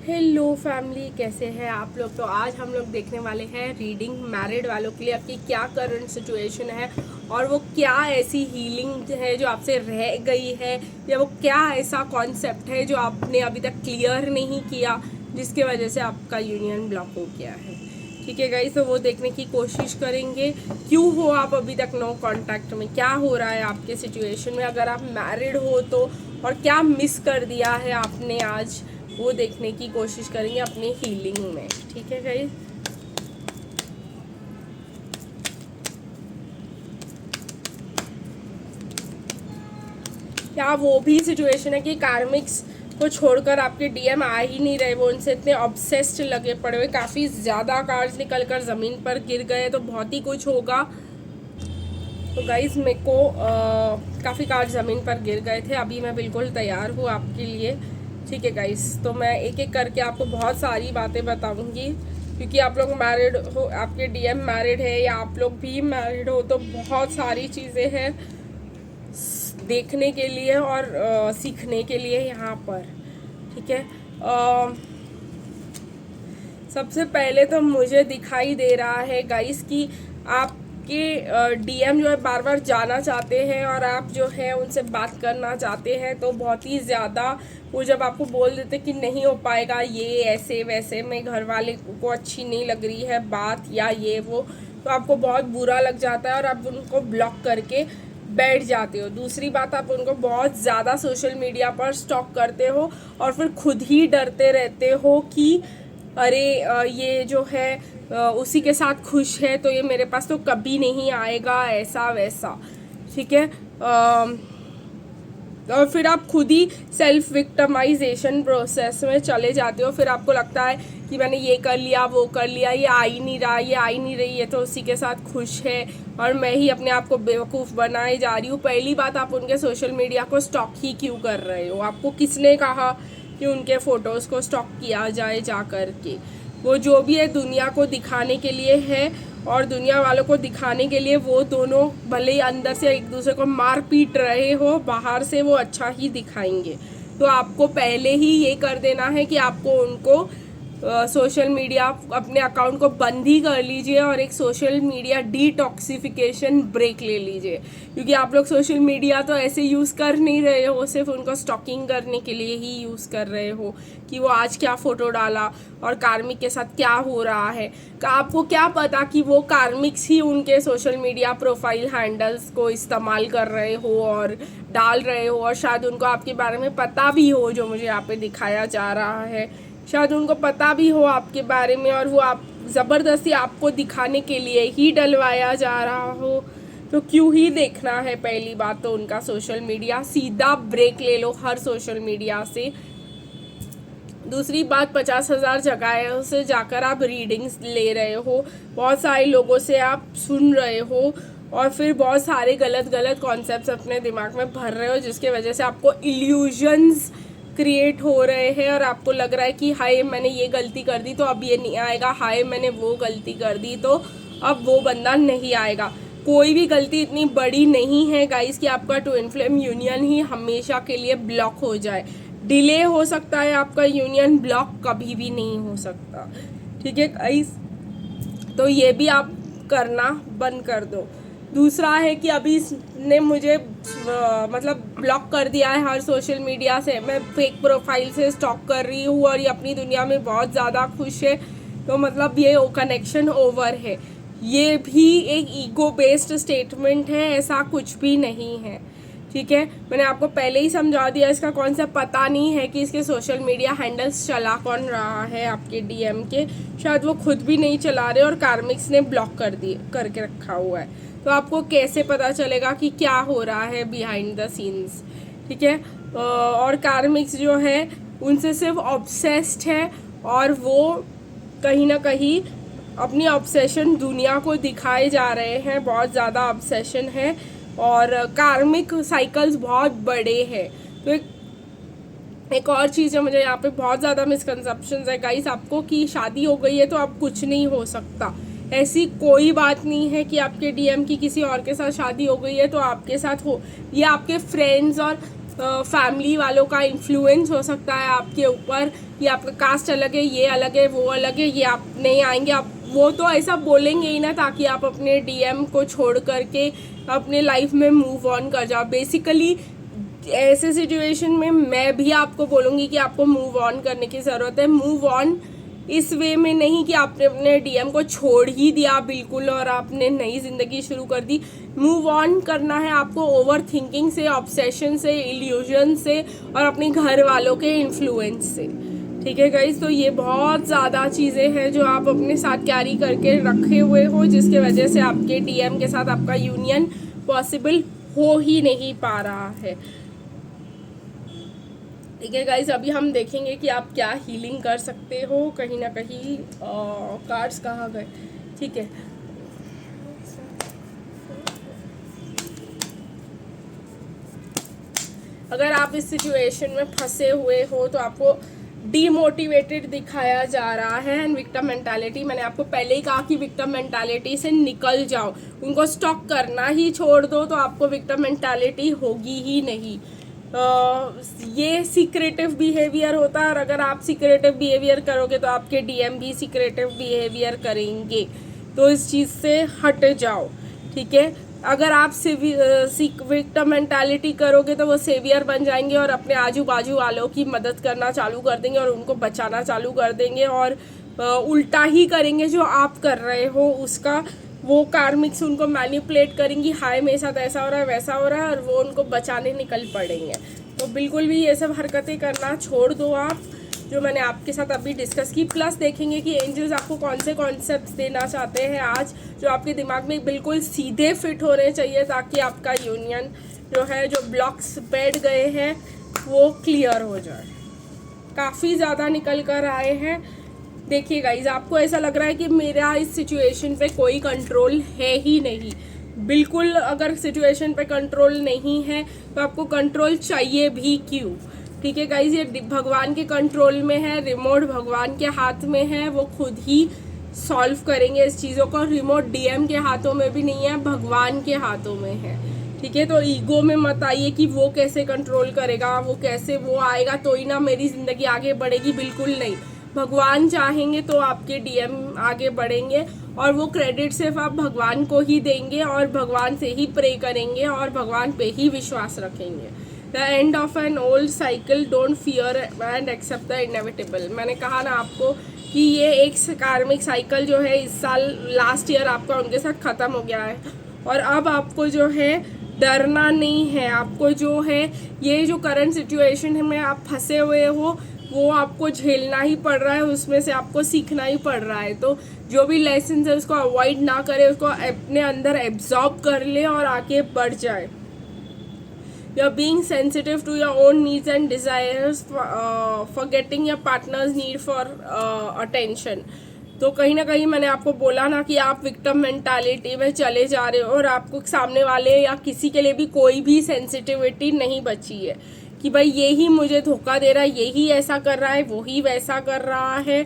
Hello family, कैसे हैं आप लोग। तो आज हम लोग देखने वाले हैं रीडिंग मैरिड वालों के लिए आपकी क्या करंट सिचुएशन है और वो क्या ऐसी हीलिंग है जो आपसे रह गई है, या वो क्या ऐसा कॉन्सेप्ट है जो आपने अभी तक क्लियर नहीं किया जिसके वजह से आपका यूनियन ब्लॉक हो गया है। ठीक है गाइस, तो वो देखने की कोशिश करेंगे। क्यों हो आप अभी तक नो कांटेक्ट में, क्या हो रहा है आपके सिचुएशन में, अगर आप मैरिड हो तो, और क्या मिस कर दिया है आपने आज, वो देखने की कोशिश करेंगे अपनी हीलिंग में। ठीक है गाइस, क्या वो भी सिचुएशन है कि कार्मिक्स को छोड़कर आपके डीएम आ ही नहीं रहे, वो उनसे इतने ऑब्सेस्ड लगे पड़े हुए, काफ़ी ज़्यादा कार्ड्स निकल कर ज़मीन पर गिर गए, तो बहुत ही कुछ होगा। तो गाइस मेरे को काफ़ी कार्ड ज़मीन पर गिर गए थे, अभी मैं बिल्कुल तैयार हूँ आपके लिए। ठीक है गाइस, तो मैं एक एक करके आपको बहुत सारी बातें बताऊंगी, क्योंकि आप लोग मैरिड हो, आपके डीएम मैरिड है या आप लोग भी मैरिड हो, तो बहुत सारी चीज़ें हैं देखने के लिए और सीखने के लिए यहाँ पर। ठीक है, सबसे पहले तो मुझे दिखाई दे रहा है गाइस कि आपके डीएम जो है बार बार जाना चाहते हैं और आप जो है उनसे बात करना चाहते हैं, तो बहुत ही ज़्यादा वो जब आपको बोल देते कि नहीं हो पाएगा, ये ऐसे वैसे में घर वाले को अच्छी नहीं लग रही है बात या ये वो, तो आपको बहुत बुरा लग जाता है और आप उनको ब्लॉक करके बैठ जाते हो। दूसरी बात, आप उनको बहुत ज़्यादा सोशल मीडिया पर स्टॉक करते हो और फिर खुद ही डरते रहते हो कि अरे ये जो है उसी के साथ खुश है तो ये मेरे पास तो कभी नहीं आएगा, ऐसा वैसा। ठीक है, और फिर आप खुद ही सेल्फ विक्टिमाइजेशन प्रोसेस में चले जाते हो। फिर आपको लगता है कि मैंने ये कर लिया, वो कर लिया, ये आ ही नहीं रहा, ये आ ही नहीं रही है, तो उसी के साथ खुश है और मैं ही अपने आप को बेवकूफ़ बनाए जा रही हूँ। पहली बात, आप उनके सोशल मीडिया को स्टॉक ही क्यों कर रहे हो? आपको किसने कहा कि उनके फ़ोटोज़ को स्टॉक किया जाए जा कर के? वो जो भी है दुनिया को दिखाने के लिए है, और दुनिया वालों को दिखाने के लिए वो दोनों भले ही अंदर से एक दूसरे को मार पीट रहे हो, बाहर से वो अच्छा ही दिखाएंगे। तो आपको पहले ही ये कर देना है कि आपको उनको सोशल मीडिया अपने अकाउंट को बंद ही कर लीजिए और एक सोशल मीडिया डिटॉक्सिफिकेशन ब्रेक ले लीजिए, क्योंकि आप लोग सोशल मीडिया तो ऐसे यूज़ कर नहीं रहे हो, सिर्फ उनको स्टॉकिंग करने के लिए ही यूज़ कर रहे हो कि वो आज क्या फ़ोटो डाला और कार्मिक के साथ क्या हो रहा है। आपको क्या पता कि वो कार्मिक्स ही उनके सोशल मीडिया प्रोफाइल हैंडल्स को इस्तेमाल कर रहे हो और डाल रहे हो, और शायद उनको आपके बारे में पता भी हो, जो मुझे यहाँ पे दिखाया जा रहा है, शायद उनको पता भी हो आपके बारे में और वो आप ज़बरदस्ती आपको दिखाने के लिए ही डलवाया जा रहा हो। तो क्यों ही देखना है? पहली बात तो उनका सोशल मीडिया, सीधा ब्रेक ले लो हर सोशल मीडिया से। दूसरी बात, 50,000 जगहों से जाकर आप रीडिंग्स ले रहे हो, बहुत सारे लोगों से आप सुन रहे हो और फिर बहुत सारे गलत गलत कॉन्सेप्ट्स अपने दिमाग में भर रहे हो, जिसके वजह से आपको इल्यूजन्स क्रिएट हो रहे हैं और आपको लग रहा है कि हाय मैंने ये गलती कर दी तो अब ये नहीं आएगा, हाय मैंने वो गलती कर दी तो अब वो बंदा नहीं आएगा। कोई भी गलती इतनी बड़ी नहीं है गाइस कि आपका ट्विन फ्लेम यूनियन ही हमेशा के लिए ब्लॉक हो जाए। डिले हो सकता है, आपका यूनियन ब्लॉक कभी भी नहीं हो सकता। ठीक है गाइस, तो ये भी आप करना बंद कर दो। दूसरा है कि अभी इसने मुझे मतलब ब्लॉक कर दिया है हर सोशल मीडिया से, मैं फेक प्रोफाइल से स्टॉक कर रही हूँ और ये अपनी दुनिया में बहुत ज़्यादा खुश है, तो मतलब ये कनेक्शन ओवर है। ये भी एक ईगो बेस्ड स्टेटमेंट है, ऐसा कुछ भी नहीं है। ठीक है, मैंने आपको पहले ही समझा दिया, इसका कॉन्सेप्ट पता नहीं है कि इसके सोशल मीडिया हैंडल्स चला कौन रहा है आपके डीएम के, शायद वो खुद भी नहीं चला रहे और कार्मिक्स ने ब्लॉक कर दिए करके रखा हुआ है। तो आपको कैसे पता चलेगा कि क्या हो रहा है बिहाइंड द सीन्स? ठीक है, और कार्मिक्स जो है उनसे सिर्फ ऑब्सेस्ड है और वो कहीं ना कहीं अपनी ऑब्सेशन दुनिया को दिखाए जा रहे हैं, बहुत ज़्यादा ऑब्सेशन है और कार्मिक साइकिल्स बहुत बड़े हैं। तो एक और चीज़ है, मुझे यहाँ पे बहुत ज़्यादा मिसकंसेप्शंस है गाइस आपको कि शादी हो गई है तो अब कुछ नहीं हो सकता। ऐसी कोई बात नहीं है कि आपके डीएम की किसी और के साथ शादी हो गई है तो आपके साथ हो। ये आपके फ्रेंड्स और फैमिली वालों का इन्फ्लुएंस हो सकता है आपके ऊपर कि आपका कास्ट अलग है, ये अलग है, वो अलग है, ये आप नहीं आएंगे। आप वो तो ऐसा बोलेंगे ही ना ताकि आप अपने डीएम को छोड़ करके अपने लाइफ में मूव ऑन कर जाओ। बेसिकली ऐसे सिचुएशन में मैं भी आपको बोलूँगी कि आपको मूव ऑन करने की ज़रूरत है। मूव ऑन इस वे में नहीं कि आपने अपने डीएम को छोड़ ही दिया बिल्कुल और आपने नई ज़िंदगी शुरू कर दी। मूव ऑन करना है आपको ओवर थिंकिंग से, ऑब्सेशन से, इल्यूजन से और अपने घर वालों के इन्फ्लुएंस से। ठीक है गाइस, तो ये बहुत ज़्यादा चीज़ें हैं जो आप अपने साथ कैरी करके रखे हुए हो, जिसके वजह से आपके डीएम के साथ आपका यूनियन पॉसिबल हो ही नहीं पा रहा है। ठीक है गाइज, अभी हम देखेंगे कि आप क्या हीलिंग कर सकते हो। कहीं ना कहीं कार्ड्स कहाँ गए? ठीक है, अगर आप इस सिचुएशन में फंसे हुए हो तो आपको डीमोटिवेटेड दिखाया जा रहा है एंड विक्टिम मेंटालिटी। मैंने आपको पहले ही कहा कि विक्टिम मेंटालिटी से निकल जाओ, उनको स्टॉक करना ही छोड़ दो, तो आपको विक्टिम मेंटालिटी होगी ही नहीं। ये सीक्रेटिव बिहेवियर होता है और अगर आप सीक्रेटिव बिहेवियर करोगे तो आपके डीएम भी सीक्रेटिव बिहेवियर करेंगे, तो इस चीज़ से हट जाओ। ठीक है, अगर आप विक्टिम मेंटालिटी करोगे तो वो सेवियर बन जाएंगे और अपने आजू बाजू वालों की मदद करना चालू कर देंगे और उनको बचाना चालू कर देंगे और उल्टा ही करेंगे जो आप कर रहे हो उसका। वो कार्मिक्स उनको मैनिपुलेट करेंगी, हाय मेरे साथ ऐसा हो रहा है, वैसा हो रहा है, और वो उनको बचाने निकल पड़ेंगे। तो बिल्कुल भी ये सब हरकतें करना छोड़ दो आप, जो मैंने आपके साथ अभी डिस्कस की। प्लस देखेंगे कि एंजल्स आपको कौन से कॉन्सेप्ट्स देना चाहते हैं आज, जो आपके दिमाग में बिल्कुल सीधे फिट होने चाहिए, ताकि आपका यूनियन जो है, जो ब्लॉक्स बैठ गए हैं, वो क्लियर हो जाए। काफ़ी ज़्यादा निकल कर आए हैं। देखिए गाइज, आपको ऐसा लग रहा है कि मेरा इस सिचुएशन पे कोई कंट्रोल है ही नहीं। बिल्कुल, अगर सिचुएशन पे कंट्रोल नहीं है तो आपको कंट्रोल चाहिए भी क्यों? ठीक है गाइज, ये भगवान के कंट्रोल में है, रिमोट भगवान के हाथ में है, वो खुद ही सॉल्व करेंगे इस चीज़ों को। रिमोट डीएम के हाथों में भी नहीं है, भगवान के हाथों में है। ठीक है, तो ईगो में मत आइए कि वो कैसे कंट्रोल करेगा, वो कैसे, वो आएगा तो ही ना मेरी ज़िंदगी आगे बढ़ेगी। बिल्कुल नहीं, भगवान चाहेंगे तो आपके डीएम आगे बढ़ेंगे और वो क्रेडिट सिर्फ आप भगवान को ही देंगे और भगवान से ही प्रे करेंगे और भगवान पे ही विश्वास रखेंगे। The end of an old cycle, don't fear and accept the inevitable. मैंने कहा ना आपको कि ये एक कार्मिक साइकिल जो है इस साल लास्ट ईयर आपका उनके साथ ख़त्म हो गया है और अब आपको जो है डरना नहीं है। आपको जो है ये जो करंट सिचुएशन में आप फंसे हुए हो वो आपको झेलना ही पड़ रहा है, उसमें से आपको सीखना ही पड़ रहा है। तो जो भी लेसन है उसको अवॉइड ना करें, उसको अपने अंदर एब्जॉर्ब कर ले और आगे बढ़ जाए। You are being sensitive to your own needs and desires, forgetting your partner's need for attention. तो कहीं ना कहीं मैंने आपको बोला ना कि आप विक्टिम मेंटालिटी में चले जा रहे हो और आपको सामने वाले या किसी के लिए भी कोई भी सेंसिटिविटी नहीं बची है कि भाई ये ही मुझे धोखा दे रहा है, यही ऐसा कर रहा है, वो ही वैसा कर रहा है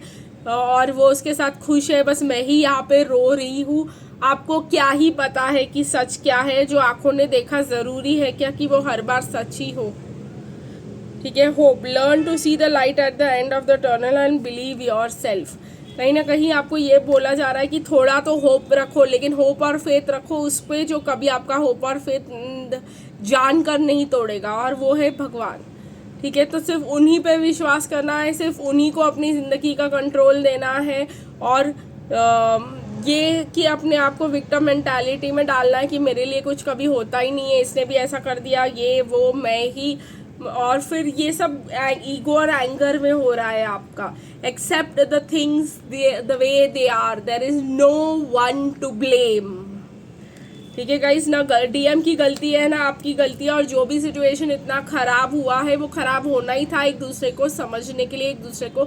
और वो उसके साथ खुश है, बस मैं ही यहाँ पे रो रही हूँ। आपको क्या ही पता है कि सच क्या है? जो आंखों ने देखा ज़रूरी है क्या कि वो हर बार सच ही हो? ठीक है, hope, learn to see the light at the end of the tunnel and believe yourself. कहीं ना कहीं आपको ये बोला जा रहा है कि थोड़ा तो होप रखो, लेकिन होप और फेथ रखो उस पर जो कभी आपका होप और फेथ जान कर नहीं तोड़ेगा, और वो है भगवान। ठीक है, तो सिर्फ उन्हीं पे विश्वास करना है, सिर्फ उन्हीं को अपनी ज़िंदगी का कंट्रोल देना है और ये कि अपने आप को विक्टिम मेंटालिटी में डालना है कि मेरे लिए कुछ कभी होता ही नहीं है, इसने भी ऐसा कर दिया, ये वो मैं ही, और फिर ये सब ईगो और एंगर में हो रहा है आपका। Accept the things the way they are, there is no one to blame. ठीक है गाइस, ना डीएम की गलती है ना आपकी गलती है, और जो भी सिचुएशन इतना ख़राब हुआ है वो ख़राब होना ही था, एक दूसरे को समझने के लिए, एक दूसरे को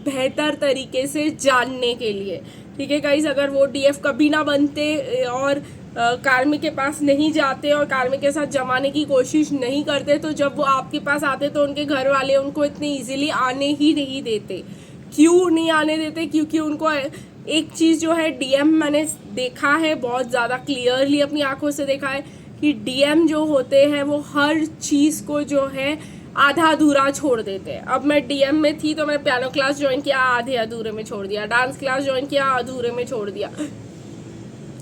बेहतर तरीके से जानने के लिए। ठीक है गाइस, अगर वो डीएफ कभी ना बनते और कार्मिक के पास नहीं जाते और कार्मिक के साथ जमाने की कोशिश नहीं करते, तो जब वो आपके पास आते तो उनके घर वाले उनको इतनी इजीली आने ही नहीं देते। क्यों नहीं आने देते? क्योंकि उनको एक चीज़ जो है डीएम मैंने देखा है बहुत ज़्यादा क्लियरली, अपनी आंखों से देखा है कि डीएम जो होते हैं वो हर चीज़ को जो है आधा अधूरा छोड़ देते हैं। अब मैं डीएम में थी तो मैं पियानो क्लास ज्वाइन किया, आधे अधूरे में छोड़ दिया। डांस क्लास ज्वाइन किया, अधूरे में छोड़ दिया।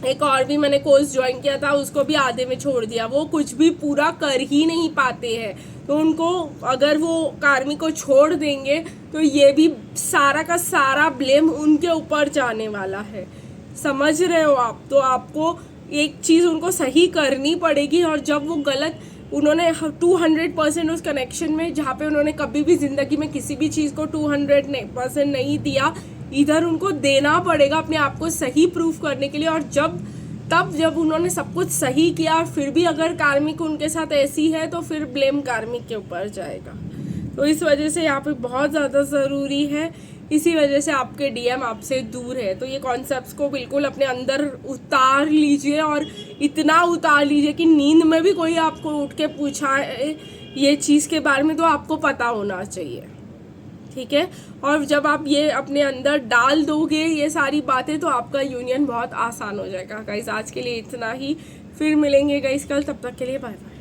एक और भी मैंने कोर्स ज्वाइन किया था, उसको भी आधे में छोड़ दिया। वो कुछ भी पूरा कर ही नहीं पाते हैं। तो उनको अगर वो कार्मिक को छोड़ देंगे तो ये भी सारा का सारा ब्लेम उनके ऊपर जाने वाला है। समझ रहे हो आप? तो आपको एक चीज़ उनको सही करनी पड़ेगी। और जब वो गलत, उन्होंने 200% उस कनेक्शन में, जहाँ पे उन्होंने कभी भी ज़िंदगी में किसी भी चीज़ को 200% नहीं दिया, इधर उनको देना पड़ेगा अपने आप को सही प्रूफ करने के लिए। और जब उन्होंने सब कुछ सही किया और फिर भी अगर कार्मिक उनके साथ ऐसी है तो फिर ब्लेम कार्मिक के ऊपर जाएगा। तो इस वजह से यहाँ पे बहुत ज़्यादा ज़रूरी है। इसी वजह से आपके डीएम आपसे दूर है। तो ये कॉन्सेप्ट्स को बिल्कुल अपने अंदर उतार लीजिए, और इतना उतार लीजिए कि नींद में भी कोई आपको उठ के पूछा ये चीज़ के बारे में तो आपको पता होना चाहिए। ठीक है? और जब आप ये अपने अंदर डाल दोगे ये सारी बातें, तो आपका यूनियन बहुत आसान हो जाएगा। गाइस आज के लिए इतना ही, फिर मिलेंगे गाइस कल, तब तक के लिए बाय बाय।